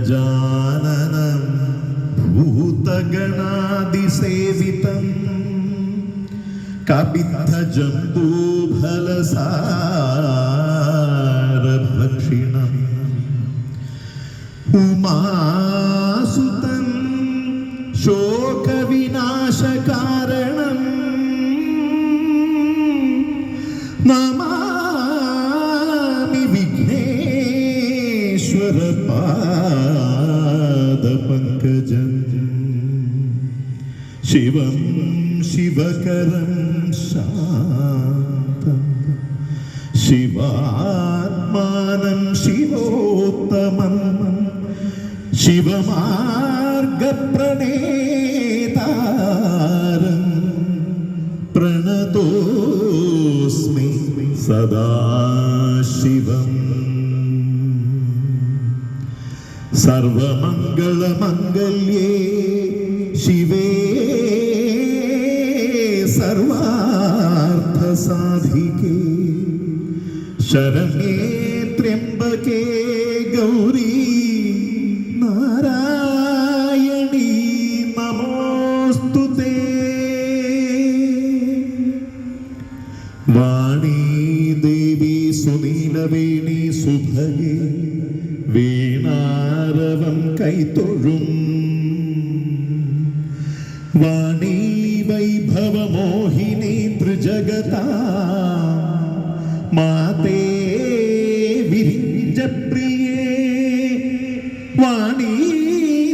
ഗജാനനം ഭൂതഗണാതിസേവിതം കപിത്തജംബൂഫലസാരഭക്ഷിണം ഉമാസുതം ശോകവിനാശകാരണം നമാമി വിഘ്നേശ്വര പാദപങ്കജം ശിവം ശിവകരം ശാന്തം ശിവാത്മാനം ശിവോത്തമം ശിവമാർഗപ്രണേതാരം പ്രണതോസ്മി സദാശിവം. സർവമംഗളമംഗല്യേ ശിവേ സർവാർത്ഥസാധികേ ശരണ്യേ ത്ര്യംബകേ ഗൗരീ നാരായണീ നമോസ്തുതേ. വാണീ ദേവി സുനീലവേണി സുഭഗേ വീണാരവം കൈത്തൊഴും വാണീ വൈഭവമോഹിനി ത്രിജഗതാ മാതേ വിരിഞ്ചപ്രിയേ വാണീ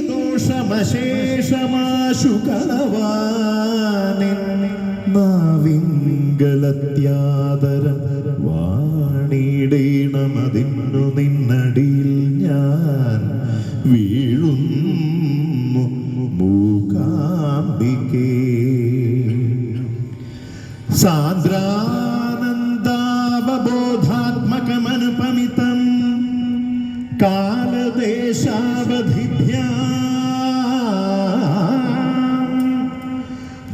ദോഷമശേഷമാശു കളവാനിൻ നാവിങ്കളത്യാദരം വാണിടേണമതിന്നു നിന്നടിയിൽ ഞാൻ വീഴുന്നു മൂകാംബികേ. സാന്ദ്രാനന്ദാവബോധാത്മകമനുപമിതം കാലദേശാവധിഭ്യാ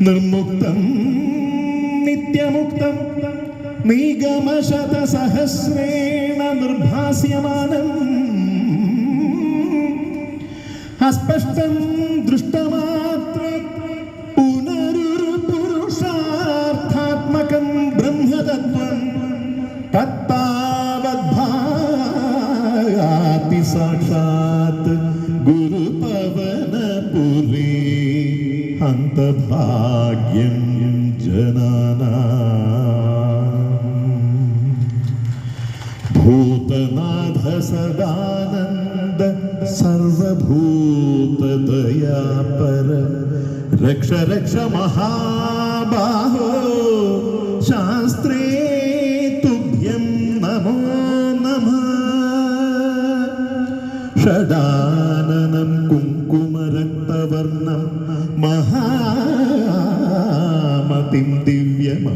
നിർമുക്തം നിത്യമുക്തം നിഗമശതസഹസ്രേണ നിർഭാസ്യമാനം അസ്പഷ്ടം ദൃഷ്ടമാത്ര പുനരുരു പുരുഷാർത്ഥാത്മകം ബ്രഹ്മതത്വം തത്താവദ്ഭാതി സാക്ഷാത് ഗുരുപവനപുരേ അന്തഭാഗ്യം ജനാനാം. ഭൂതനാഥ സദാനന്ദ സർവഭൂതദയാപര രക്ഷ രക്ഷ മഹാബാഹോ ശാസ്ത്രേ തുഭ്യം നമോ നമഃ. ഷഡാനനം കുങ്കുമരക്തവർണം മഹാമതിം ദിവ്യമയൂരവാഹ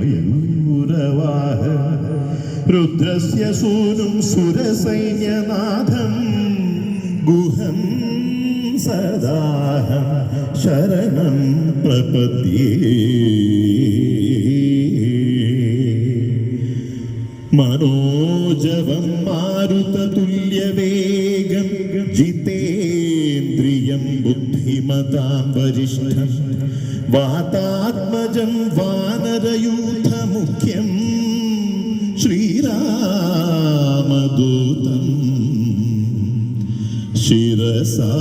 രുദ്രസ്യ സൂനും സുരസൈന്യനാഥം ഗുഹം സദാഹം ശരണം പ്രപദ്യേ. മനോജവം മാരുതതുല്യവേഗം ജിതേന്ദ്രിയം ബുദ്ധിമതാം വരിഷ്ഠം വാതാത്മജം വാനരയൂഥമുഖ്യം ശ്രീരാമദൂതം ശിരസാ